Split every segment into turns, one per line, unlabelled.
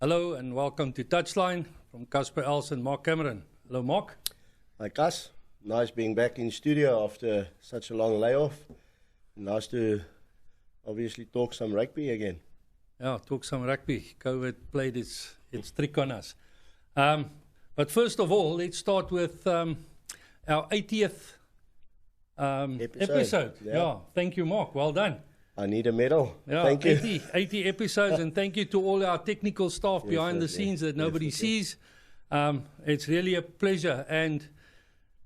Hello and welcome to Touchline from Casper and Mark Cameron. Hello, Mark.
Hi, Cas. Nice being back in studio after such a long layoff. Nice to obviously talk some rugby again.
Yeah, talk some rugby. COVID played its trick on us. But first of all, let's start with our 80th episode. Yeah, thank you, Mark. Well done.
I need a medal.
Yeah,
thank you.
80 episodes, and thank you to all our technical staff behind the scenes that nobody sees. It's really a pleasure. And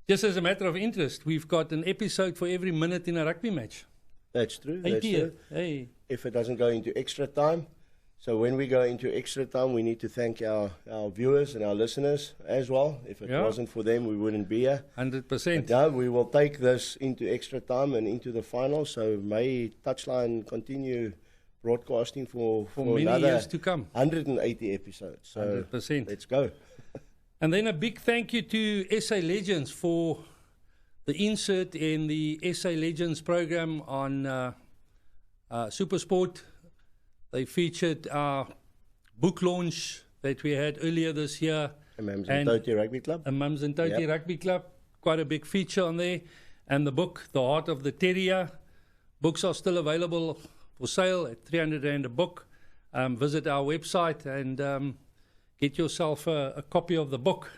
just as a matter of interest, we've got an episode for every minute in a rugby match.
That's true.
80th.
That's true.
Hey.
If it doesn't go into extra time. So when we go into extra time, we need to thank our viewers and our listeners as well. If it wasn't for them, we wouldn't be here.
100%.
But we will take this into extra time and into the final. So may Touchline continue broadcasting for
many
another
years to come.
180 episodes. So
100%.
Let's go.
And then a big thank you to SA Legends for the insert in the SA Legends program on Supersport. They featured our book launch that we had earlier this year.
Mums and Toti Rugby Club.
Mums and Toti Rugby Club. Quite a big feature on there. And the book, The Heart of the Terrier. Books are still available for sale at R300 a book. Visit our website and get yourself a copy of the book.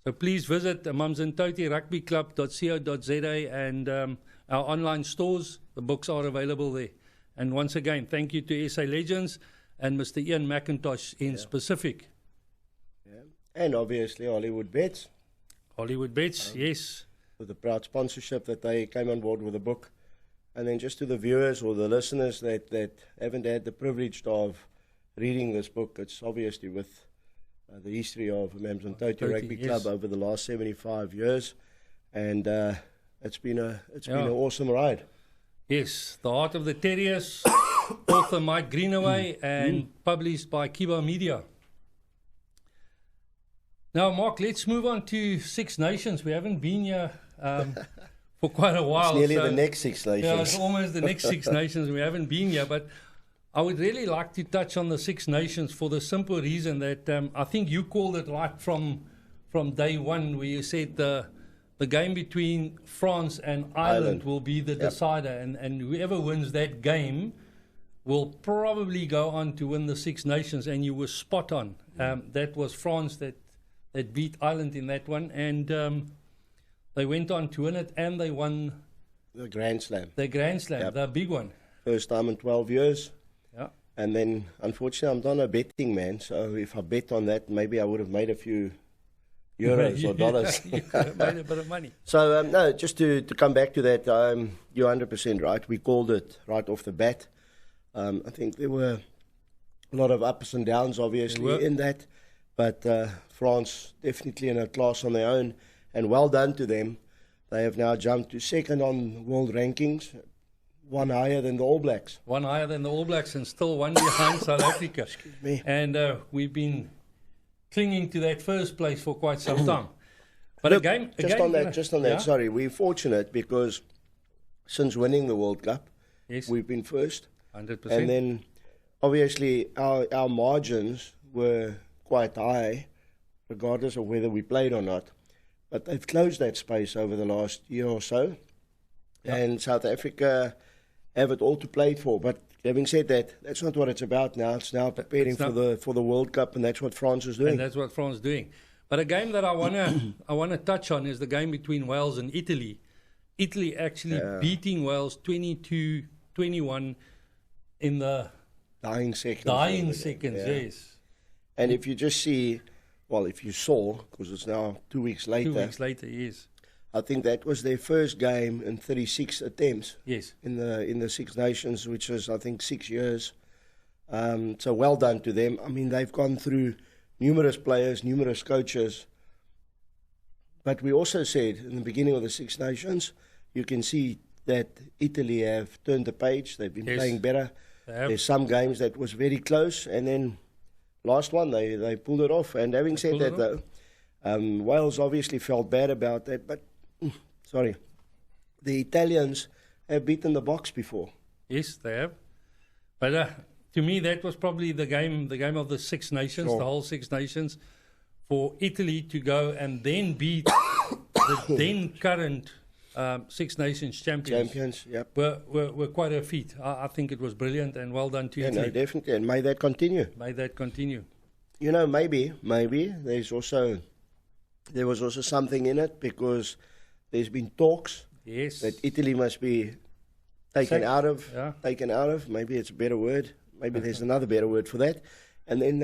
So please visit Mums and Toti Rugby Club.co.za and our online stores. The books are available there. And once again, thank you to SA Legends and Mr. Ian McIntosh in specific.
Yeah. And obviously Hollywood Bets.
Hollywood Bets, yes.
With the proud sponsorship that they came on board with the book. And then just to the viewers or the listeners that haven't had the privilege of reading this book, it's obviously with the history of Mums and Toti Rugby Club over the last 75 years. And it's been an awesome ride.
Yes, The Heart of the Terriers, author Mike Greenaway, and published by Kiba Media. Now, Mark, let's move on to Six Nations. We haven't been here for quite a while.
It's nearly the next Six Nations.
Yeah, it's almost the next Six Nations. We haven't been here, but I would really like to touch on the Six Nations for the simple reason that I think you called it right from day one, where you said the game between France and Ireland will be the decider, and whoever wins that game will probably go on to win the Six Nations, and you were spot on. That was France that beat Ireland in that one, and they went on to win it, and they won
the Grand Slam.
The big one.
First time in 12 years.
Yeah.
And then, unfortunately, I'm not a betting man, so if I bet on that, maybe I would have made a few euros or dollars.
You could have made a bit of money.
So, no, just to come back to that, you're 100% right. We called it right off the bat. I think there were a lot of ups and downs, obviously, in that. But France definitely in a class on their own. And well done to them. They have now jumped to second on world rankings, one higher than the All Blacks.
One higher than the All Blacks and still one behind South Africa.
Excuse me.
And we've been clinging to that first place for quite some time. But
Look, just on that, sorry, we're fortunate because since winning the World Cup, we've been first.
100%.
And then, obviously, our margins were quite high, regardless of whether we played or not. But they've closed that space over the last year or so. Yep. And South Africa have it all to play for. But having said that, that's not what it's about now. It's now preparing for the World Cup, and that's what France is doing.
And that's what France is doing. But a game that I wanna touch on is the game between Wales and Italy. Italy actually beating Wales 22-21 in the
dying seconds.
Yes.
And if you just see, well, if you saw, because it's now 2 weeks later.
2 weeks later, yes.
I think that was their first game in 36 attempts.
Yes.
In the Six Nations, which is, I think, 6 years. So well done to them. I mean, they've gone through numerous players, numerous coaches. But we also said in the beginning of the Six Nations, you can see that Italy have turned the page. They've been playing better. There's some games that was very close, and then last one they pulled it off. And having said that, though, Wales obviously felt bad about that. But the Italians have beaten the Box before.
Yes, they have. But to me, that was probably the game of the Six Nations,
Sure.
the whole Six Nations, for Italy to go and then beat the then current Six Nations champions.
Yep.
Were quite a feat. I think it was brilliant and well done to
Yeah,
Italy.
no, definitely, and may that continue.
May that continue.
You know, maybe there was also something in it, because there's been talks
Yes.
that Italy must be taken
Sacked.
out of.
Yeah.
Taken out of. Maybe it's a better word. Maybe there's another better word for that. And then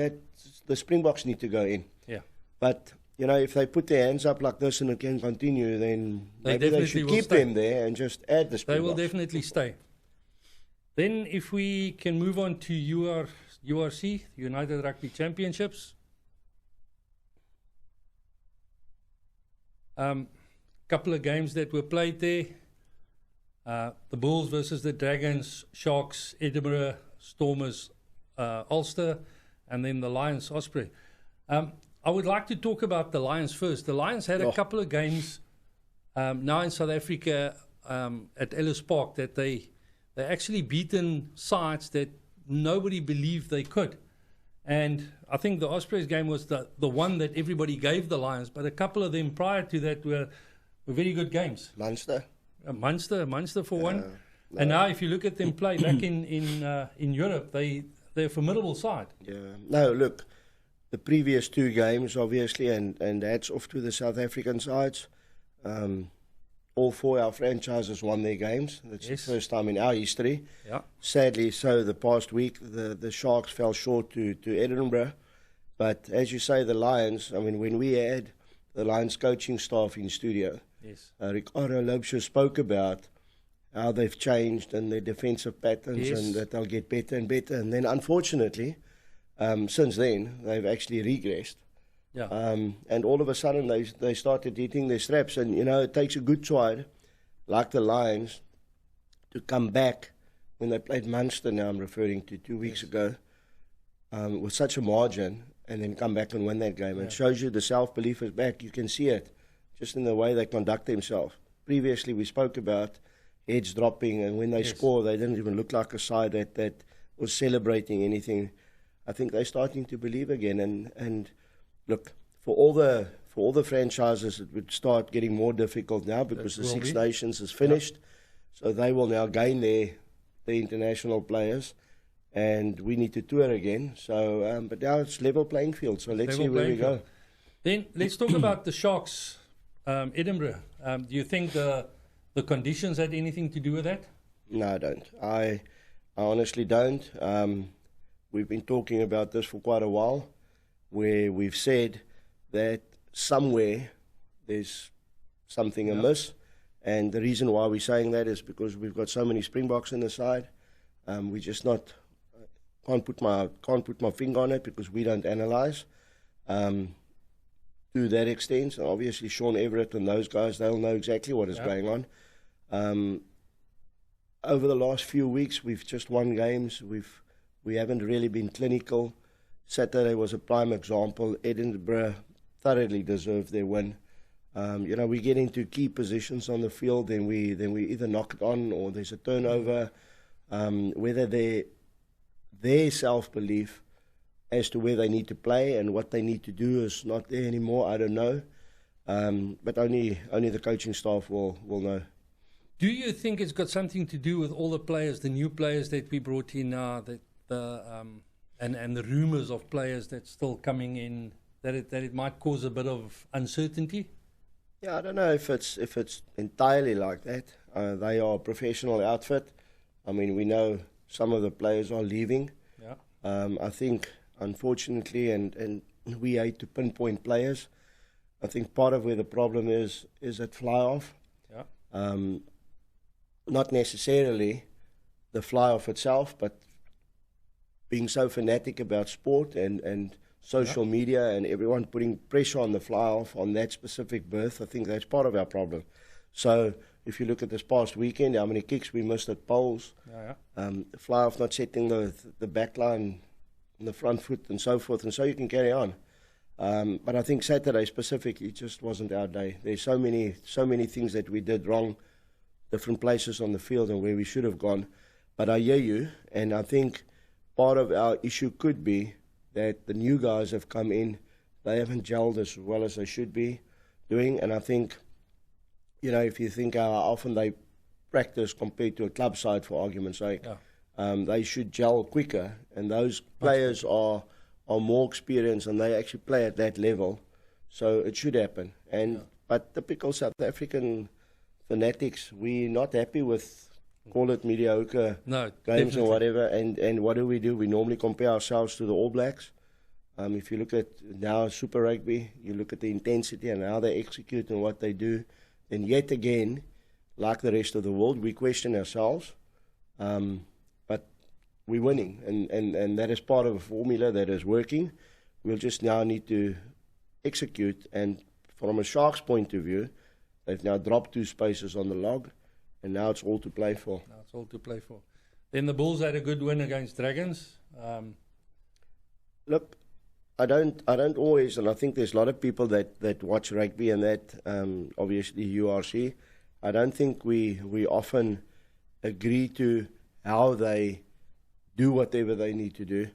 the Springboks need to go in.
Yeah.
But you know, if they put their hands up like this and it can continue, then
They
maybe they
definitely
should
will
keep
stay.
them there and just add the
They
Springboks.
will definitely stay. Then if we can move on to URC, United Rugby Championships. Couple of games that were played there. The Bulls versus the Dragons, Sharks, Edinburgh, Stormers, Ulster, and then the Lions, Osprey. I would like to talk about the Lions first. The Lions had a couple of games now in South Africa at Ellis Park that they actually beaten sides that nobody believed they could. And I think the Ospreys game was the one that everybody gave the Lions, but a couple of them prior to that were very good games.
Munster.
Munster for one.
No.
And now if you look at them play back in Europe, they're a formidable side.
Yeah. No, look, the previous two games, obviously, and hats off to the South African sides. All four our franchises won their games. That's
Yes.
the first time in our history.
Yeah.
Sadly, so the past week, the Sharks fell short to Edinburgh. But as you say, the Lions, I mean, when we had the Lions coaching staff in studio,
Yes.
Ricardo Lobsher spoke about how they've changed and their defensive patterns,
Yes.
and that they'll get better and better. And then, unfortunately, since then, they've actually regressed.
Yeah.
And all of a sudden, they started hitting their straps. And, you know, it takes a good side, like the Lions, to come back when they played Munster, now I'm referring to 2 weeks ago, with such a margin, and then come back and win that game. It shows you the self-belief is back. You can see it just in the way they conduct themselves. Previously, we spoke about heads dropping, and when they score, they didn't even look like a side that was celebrating anything. I think they're starting to believe again. And look, for all the franchises, it would start getting more difficult now because the Six Nations is finished. So they will now gain their international players, and we need to tour again. So, but now it's level playing field. So let's see where we go.
Then let's talk about the Sharks, Edinburgh. Do you think the conditions had anything to do with that?
No, I don't. I honestly don't. We've been talking about this for quite a while, where we've said that somewhere there's something amiss. And the reason why we're saying that is because we've got so many Springboks in the side. We just can't put my finger on it because we don't analyse to that extent. So obviously, Sean Everett and those guys, they'll know exactly what is going on. Over the last few weeks, we've just won games. We haven't really been clinical. Saturday was a prime example. Edinburgh thoroughly deserved their win. You know, we get into key positions on the field, then we either knock it on or there's a turnover. Whether their self-belief as to where they need to play and what they need to do is not there anymore, I don't know. But only the coaching staff will know.
Do you think it's got something to do with all the players, the new players that we brought in now, and the rumours of players that's still coming in, that it might cause a bit of uncertainty?
Yeah, I don't know if it's entirely like that. They are a professional outfit. I mean, we know some of the players are leaving.
Yeah.
I think, unfortunately, and we hate to pinpoint players, I think part of where the problem is at fly-off.
Yeah.
Not necessarily the fly-off itself, but being so fanatic about sport and social media and everyone putting pressure on the fly-off on that specific berth, I think that's part of our problem. So if you look at this past weekend, how many kicks we missed at poles, the fly-off not setting the back line, the front foot and so forth, and so you can carry on. But I think Saturday specifically just wasn't our day. There's so many things that we did wrong, different places on the field and where we should have gone. But I hear you, and I think part of our issue could be that the new guys have come in, they haven't gelled as well as they should be doing. And I think, you know, if you think how often they practice compared to a club side, for argument's sake, they should gel quicker. And those players are more experienced and they actually play at that level. So it should happen. And but typical South African fanatics, we're not happy with, call it mediocre games or whatever. And what do? We normally compare ourselves to the All Blacks. If you look at now Super Rugby, you look at the intensity and how they execute and what they do, then yet again, like the rest of the world, we question ourselves. But we're winning, and that is part of a formula that is working. We'll just now need to execute. And from a Sharks point of view, they've now dropped 2 spaces on the log, and now it's all to play for.
Then the Bulls had a good win against Dragons.
Look, I don't always, and I think there's a lot of people that watch rugby and that, obviously URC. I don't think we often agree to how they do whatever they need to do.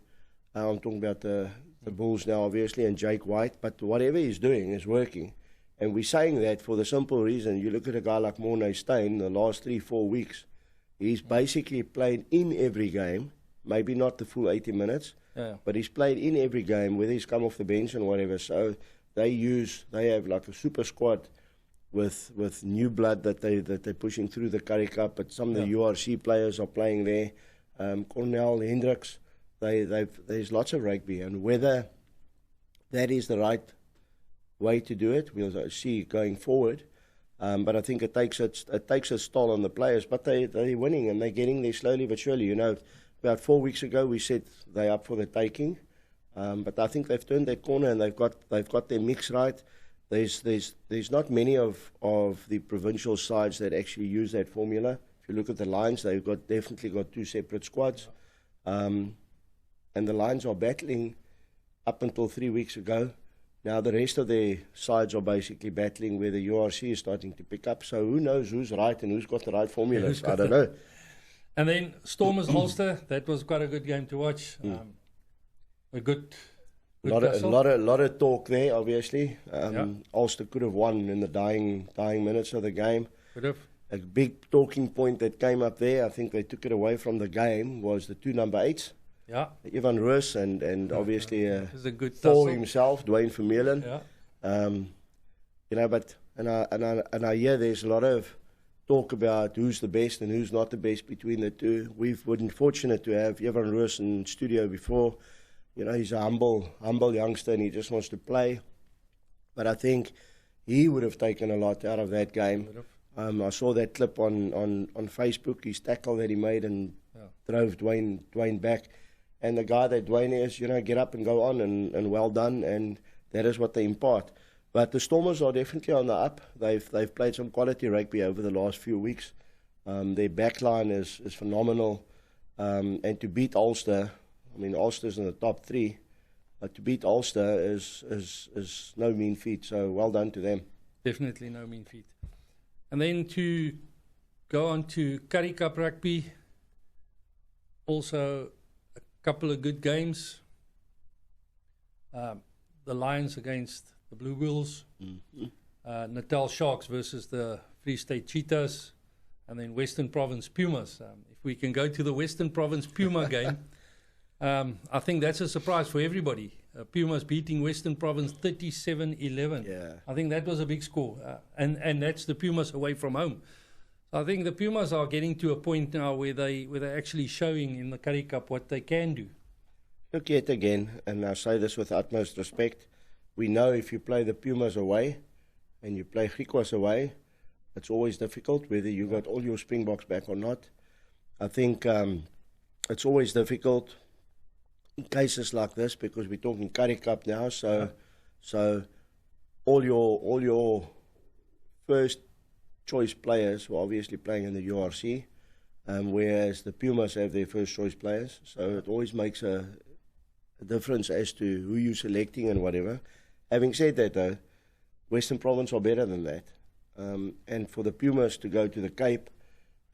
I'm talking about the Bulls now, obviously, and Jake White, but whatever he's doing is working. And we're saying that for the simple reason, you look at a guy like Morné Steyn, the last 3-4 weeks, he's basically played in every game, maybe not the full 80 minutes, but he's played in every game, whether he's come off the bench and whatever. So they have like a super squad with new blood that they're pushing through the Currie Cup, but some of the URC players are playing there. Cornell, Hendricks, there's lots of rugby, and whether that is the right way to do it, we'll see going forward. But I think it takes a toll on the players, but they're winning and they're getting there slowly but surely. You know, about 4 weeks ago we said they're up for the taking, but I think they've turned that corner and they've got their mix right. There's not many of the provincial sides that actually use that formula. If you look at the Lions, they've definitely got 2 separate squads, and the Lions are battling up until 3 weeks ago. Now the rest of their sides are basically battling where the URC is starting to pick up. So who knows who's right and who's got the right formulas? I don't know.
And then Stormers Ulster, that was quite a good game to watch. A good
a lot of talk there, obviously. Ulster could have won in the dying minutes of the game.
Could have.
A big talking point that came up there, I think they took it away from the game, was the 2 number 8s.
Yeah.
Evan Roos and obviously
a good
for himself, Dwayne Vermeulen.
Yeah.
You know, but and I hear there's a lot of talk about who's the best and who's not the best between the two. We've been fortunate to have Evan Roos in studio before. You know, he's a humble youngster and he just wants to play. But I think he would have taken a lot out of that game. I saw that clip on Facebook, his tackle that he made and drove Dwayne back. And the guy that Dwayne is, you know, get up and go on and well done, and that is what they impart. But the Stormers are definitely on the up. They've played some quality rugby over the last few weeks. Their backline is phenomenal. And to beat Ulster, I mean, Ulster's in the top 3, but to beat Ulster is no mean feat. So well done to them.
Definitely no mean feat. And then to go on to Currie Cup rugby, also a couple of good games. The Lions against the Blue Bulls, Natal Sharks versus the Free State Cheetahs, and then Western Province Pumas. If we can go to the Western Province Puma game, I think that's a surprise for everybody. Pumas beating Western Province 37-11.
Yeah.
I think that was a big score. And that's the Pumas away from home. So I think the Pumas are getting to a point now where they're actually showing in the Currie Cup what they can do.
Look, yet again, and I say this with utmost respect, we know if you play the Pumas away and you play Griquas away, it's always difficult, whether you got all your Springboks back or not. I think it's always difficult in cases like this, because we're talking Currie Cup now, so all your first choice players were obviously playing in the URC, whereas the Pumas have their first choice players, so it always makes a difference as to who you're selecting and whatever. Having said that, though, Western Province are better than that, and for the Pumas to go to the Cape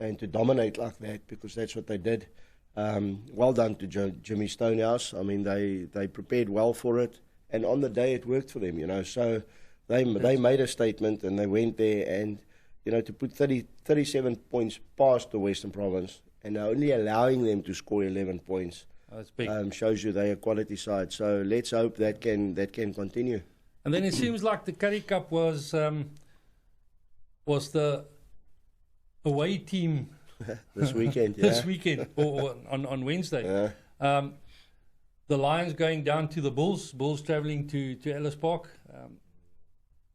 and to dominate like that, because that's what they did, Well done to Jimmy Stonehouse. I mean, they prepared well for it, and on the day it worked for them, you know. So they made a statement, and they went there, and, you know, to put 37 points past the Western Province, and only allowing them to score 11 points,
that's big.
Shows you they're a quality side. So let's hope that can continue.
And then it seems like the Currie Cup was the away team
this weekend. Yeah.
This weekend, or on Wednesday.
Yeah.
The Lions going down to the Bulls travelling to Ellis Park.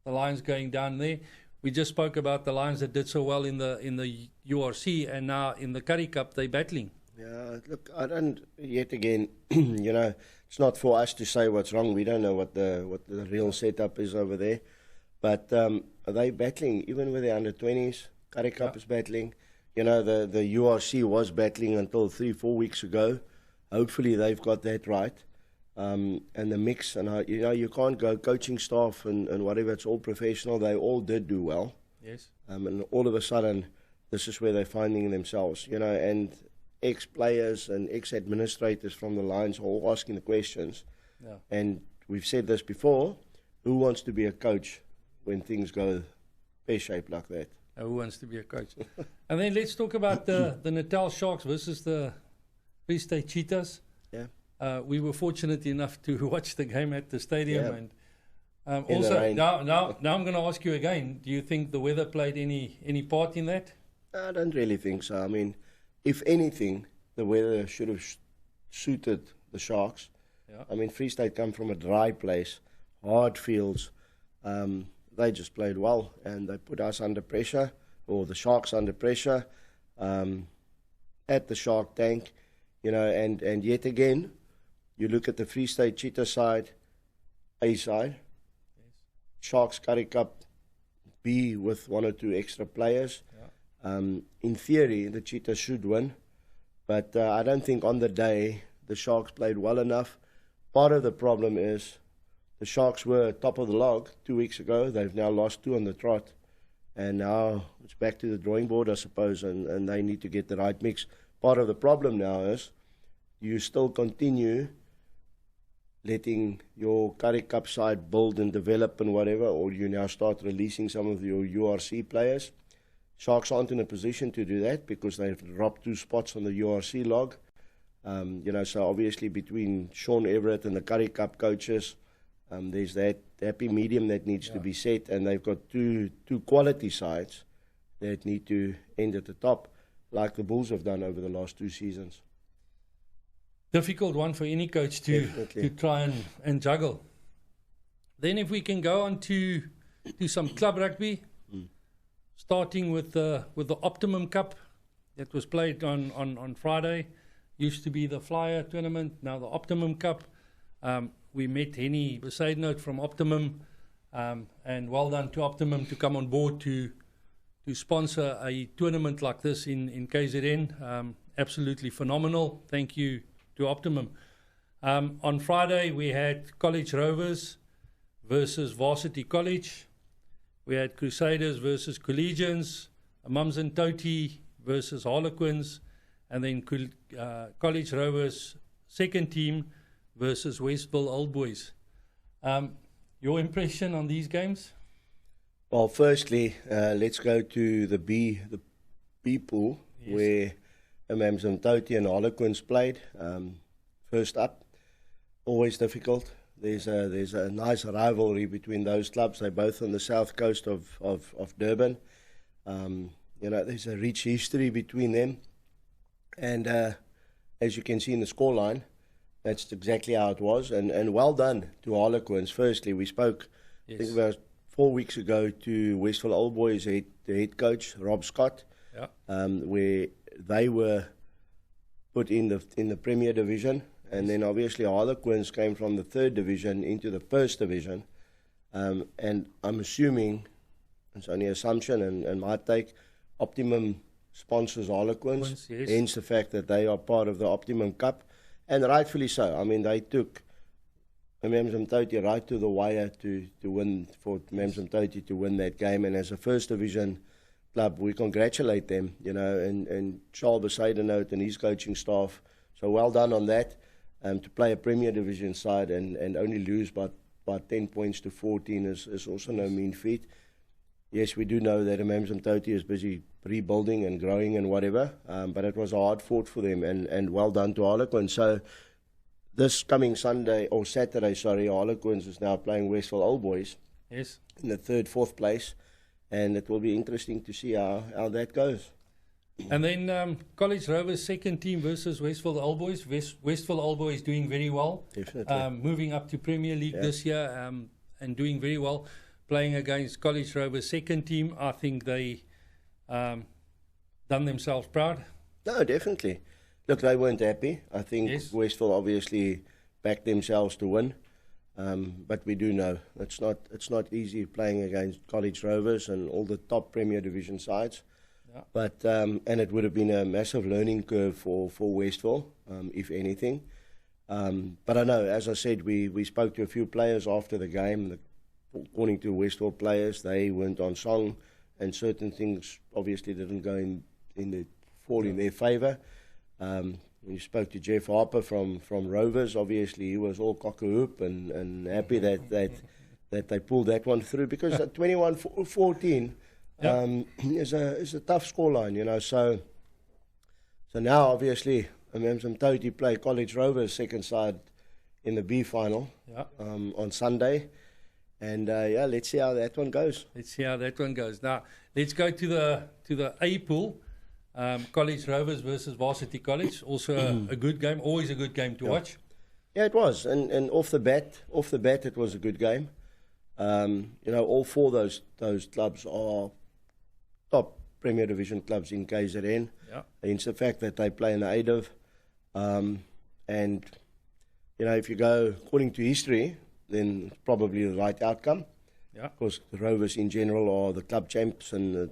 The Lions going down there. We just spoke about the Lions that did so well in the URC, and now in the Currie Cup they're battling.
Yeah, look, I don't, yet again, you know, it's not for us to say what's wrong. We don't know what the real setup is over there. But are they battling, even with the under-20s? Currie Cup is battling. You know, the URC was battling until 3-4 weeks ago. Hopefully they've got that right. And the mix, and you know, you can't go coaching staff and whatever, it's all professional. They all did do well.
Yes.
And all of a sudden, this is where they're finding themselves, you know, and ex-players and ex-administrators from the Lions are all asking the questions.
Yeah.
And we've said this before, who wants to be a coach when things go pear-shaped like that?
Who wants to be a coach? And then let's talk about the Natal Sharks versus the Free State Cheetahs.
Yeah.
We were fortunate enough to watch the game at the stadium.
Yeah.
And also, now I'm going to ask you again, do you think the weather played any part in that?
I don't really think so. I mean, if anything, the weather should have suited the Sharks.
Yeah.
I mean, Free State come from a dry place, hard fields. They just played well, and they put us under pressure, or the Sharks under pressure, at the Shark Tank, you know, and yet again, you look at the Free State Cheetah side, A side, yes. Sharks Currie Cup B with 1 or 2 extra players. Yeah. In theory, the Cheetahs should win, but I don't think on the day the Sharks played well enough. Part of the problem is the Sharks were top of the log 2 weeks ago. They've now lost 2 on the trot. And now it's back to the drawing board, I suppose, and they need to get the right mix. Part of the problem now is you still continue letting your Currie Cup side build and develop and whatever, or you now start releasing some of your URC players. Sharks aren't in a position to do that because they've dropped 2 spots on the URC log. You know, so obviously between Sean Everett and the Currie Cup coaches, there's that happy medium that needs to be set, and they've got two quality sides that need to end at the top, like the Bulls have done over the last 2 seasons.
Difficult one for any coach to try and juggle. Then if we can go on to some club rugby, starting with the Optimum Cup that was played on Friday. Used to be the Flyer tournament, now the Optimum Cup. We met Henny Besaidnout from Optimum, and well done to Optimum to come on board to sponsor a tournament like this in KZN. Absolutely phenomenal. Thank you to Optimum. On Friday, we had College Rovers versus Varsity College. We had Crusaders versus Collegians, Mums and Toti versus Harlequins, and then College Rovers second team versus Westville Old Boys. Your impression on these games?
Well, firstly, let's go to the B pool, yes, where Mums and Toti and Harlequins played. First up, always difficult. There's a nice rivalry between those clubs. They're both on the south coast of Durban. You know, there's a rich history between them. And as you can see in the scoreline, that's exactly how it was. And well done to Harlequins. Firstly, we spoke, yes, I think about 4 weeks ago to Westville Old Boys, the head coach, Rob Scott, where they were put in the Premier Division. And then obviously Harlequins came from the 3rd Division into the 1st Division. And I'm assuming, it's only assumption and my take, Optimum sponsors Harlequins, yes, hence the fact that they are part of the Optimum Cup. And rightfully so. I mean, they took Mums and Toti right to the wire to win, for Mums and Toti to win that game. And as a 1st Division club, we congratulate them, you know, and Charles Besaidenout and his coaching staff. So well done on that. To play a Premier Division side and only lose by 10 points to 14 is also no mean feat. Yes, we do know that Amanzimtoti is busy rebuilding and growing and whatever, but it was a hard fought for them, and well done to Harlequins. So this coming Saturday, Harlequins is now playing Westville Old Boys.
Yes.
In the 3rd, 4th place, and it will be interesting to see how that goes.
And then College Rovers second team versus Westville Old Boys. Westville Old Boys doing very well.
Definitely.
Moving up to Premier League this year and doing very well. Playing against College Rovers second team, I think they done themselves proud.
No, definitely. Look, they weren't happy. I think Westville obviously backed themselves to win. But we do know it's not easy playing against College Rovers and all the top Premier Division sides. Yeah. But and it would have been a massive learning curve for Westville, if anything. But I know, as I said, we spoke to a few players after the game. According to Westville players, they weren't on song, and certain things obviously didn't go in their favour. When you spoke to Jeff Harper from Rovers, obviously he was all cock-a-hoop and happy that they pulled that one through, because 21-14 is a tough scoreline, you know. So now obviously Amanzimtoti play College Rovers second side in the B final on Sunday, and let's see how that one goes.
Now let's go to the A pool. College Rovers versus Varsity College, also a good game, always a good game to watch.
Yeah, it was, and off the bat, it was a good game. You know, all four of those clubs are top Premier Division clubs in KZN. Yeah. Hence the fact that they play in the A-Div. And, you know, if you go according to history, then it's probably the right outcome. Yeah. Of course, the Rovers in general are the club champs and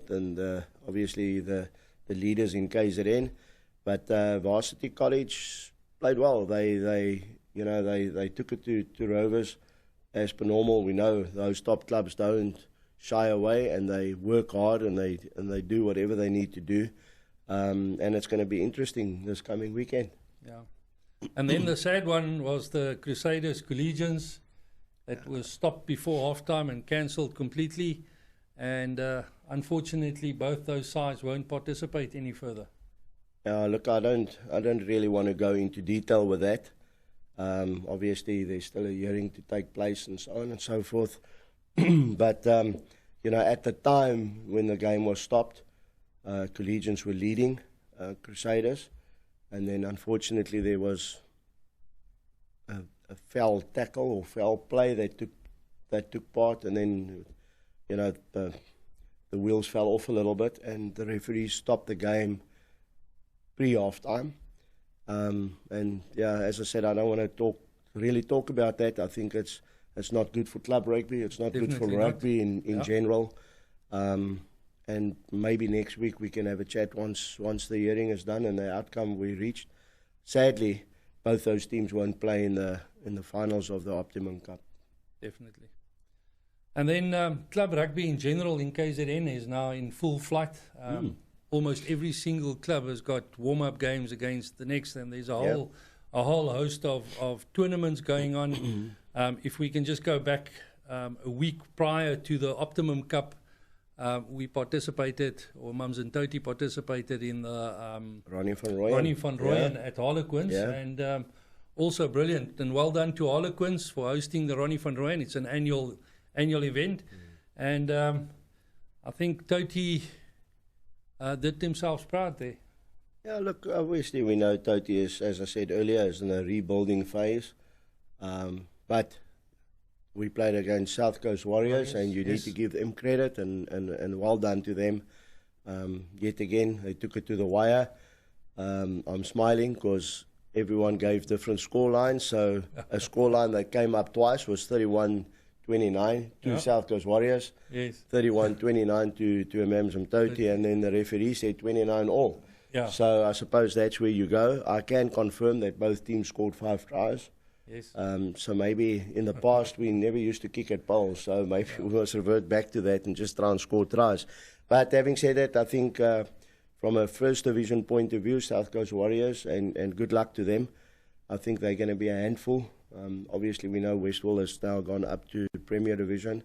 obviously the leaders in KZN, but Varsity College played well. They took it to Rovers as per normal. We know those top clubs don't shy away, and they work hard, and they do whatever they need to do, and it's going to be interesting this coming weekend.
Yeah, and then the sad one was the Crusaders Collegians that was stopped before halftime and cancelled completely. And unfortunately, both those sides won't participate any further.
Look, I don't really want to go into detail with that. Obviously, there's still a hearing to take place and so on and so forth. But you know, at the time when the game was stopped, Collegians were leading Crusaders, and then unfortunately there was a foul tackle or foul play that took part, and then, you know, the wheels fell off a little bit, and the referee stopped the game pre-half-time. And yeah, as I said, I don't want to really talk about that. I think it's not good for club rugby. It's not Definitely good for rugby in general. And maybe next week we can have a chat once the hearing is done and the outcome we reached. Sadly, both those teams won't play in the finals of the Optimum Cup.
Definitely. And then club rugby in general in KZN is now in full flight. Almost every single club has got warm-up games against the next, and there's a whole host of tournaments going on. If we can just go back a week prior to the Optimum Cup, we participated, or Amanzimtoti participated in the
Ronnie van Rooyen
at Harlequins, and also brilliant, and well done to Harlequins for hosting the Ronnie van Rooyen. It's an annual event, and I think Toti did themselves proud there.
Yeah, look, obviously we know Toti is, as I said earlier, is in a rebuilding phase, but we played against South Coast Warriors, and you need to give them credit, and well done to them. Yet again, they took it to the wire. I'm smiling because everyone gave different scorelines, so a scoreline that came up twice was 31-29 to South Coast Warriors, 31-29 to Amanzimtoti, and then the referee said 29 all. Yeah. So I suppose that's where you go. I can confirm that both teams scored 5 tries. Yes. So maybe in the past we never used to kick at poles, so maybe we must revert back to that and just try and score tries. But having said that, I think from a first division point of view, South Coast Warriors, and good luck to them. I think they're going to be a handful. Obviously, we know Westwall has now gone up to Premier Division.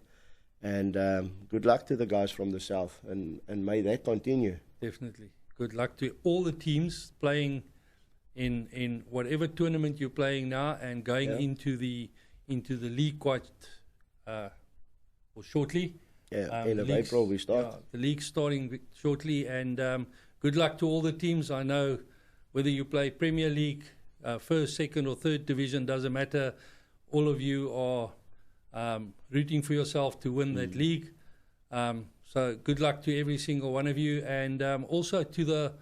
And good luck to the guys from the South, and may that continue.
Definitely. Good luck to all the teams playing in whatever tournament you're playing now, and going into the league quite or shortly.
Yeah, end of April we start.
Yeah, the league starting shortly, and good luck to all the teams. I know whether you play Premier League, first, second, or third division, doesn't matter. All of you are rooting for yourself to win that league. So good luck to every single one of you, and also to the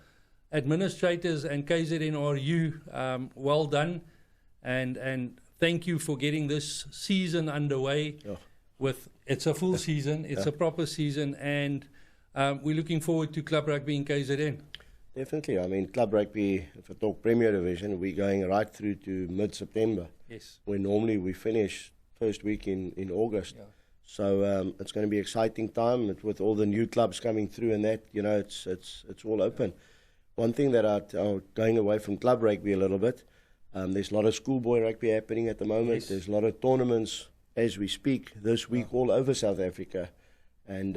administrators and KZNRU, well done, and thank you for getting this season underway. It's a full season, it's a proper season, and we're looking forward to club rugby in KZN.
Definitely. I mean, club rugby, if I talk Premier Division, we're going right through to mid-September.
Yes.
Where normally we finish first week in August. So it's going to be an exciting time with all the new clubs coming through, and that, you know, it's all open. One thing that going away from club rugby a little bit, there's a lot of schoolboy rugby happening at the moment.
Yes.
There's a lot of tournaments as we speak this week all over South Africa. And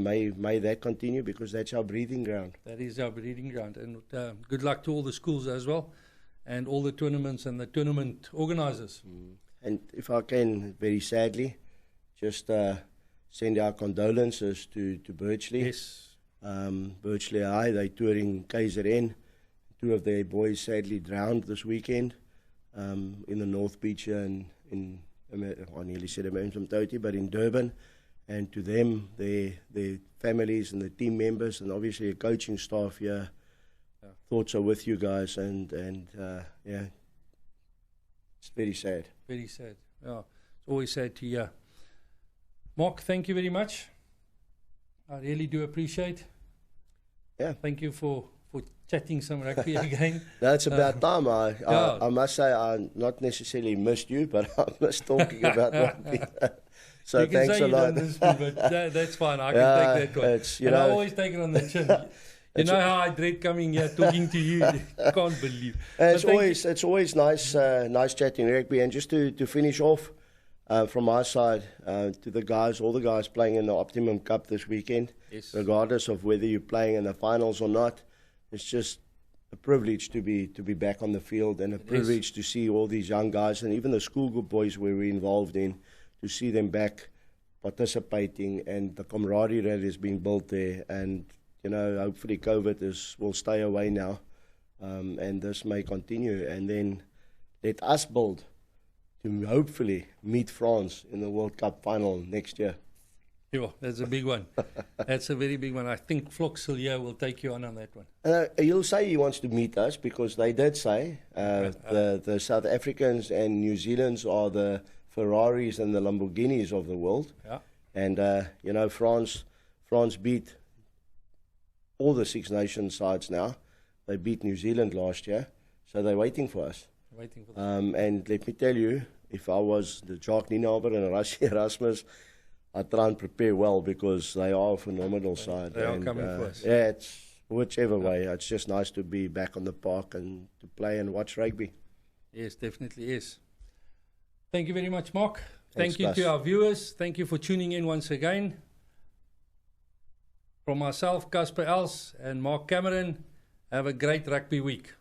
may that continue, because that's our breeding ground.
That is our breeding ground. And good luck to all the schools as well, and all the tournaments and the tournament organisers.
And if I can, very sadly, just send our condolences to Birchley.
Yes.
Birchley High, they're touring KZN. Two of their boys sadly drowned this weekend in the North Beach here in I nearly said Amanzimtoti, but in Durban. And to them, their families and the team members, and obviously the coaching staff here, thoughts are with you guys, and it's very sad.
Very sad. Yeah, it's always sad to hear. Mark, thank you very much. I really do appreciate.
Yeah.
Thank you for chatting some rugby again.
No, it's about time. I must say I not necessarily missed you, but I missed talking about rugby. So thanks a lot.
But that's fine. I can take that one. I always take it on the chin. You know how I dread coming here talking to you. I can't believe.
It's always nice chatting rugby. And just to finish off from my side, to the guys, all the guys playing in the Optimum Cup this weekend, regardless of whether you're playing in the finals or not, it's just a privilege to be back on the field, and a privilege to see all these young guys, and even the school group boys we were involved in, to see them back participating, and the camaraderie that is being built there. And you know, hopefully COVID will stay away now, and this may continue, and then let us build to hopefully meet France in the World Cup final next year.
Yeah, that's a big one. That's a very big one. I think Flox Sillier will take you on that one.
He'll say he wants to meet us, because they did say the South Africans and New Zealanders are the Ferraris and the Lamborghinis of the world. Yeah. And you know, France beat all the Six Nations sides now. They beat New Zealand last year, so they're waiting for us. And let me tell you, if I was the Jacques Nienaber and Rassie Erasmus, I'd try and prepare well, because they are a phenomenal side.
They are coming for us.
Yeah, it's whichever way. It's just nice to be back on the park and to play and watch rugby.
Yes, definitely is. Thank you very much, Mark. Thank you
Gus.
to our viewers. Thank you for tuning in once again. From myself, Casper Els, and Mark Cameron, have a great rugby week.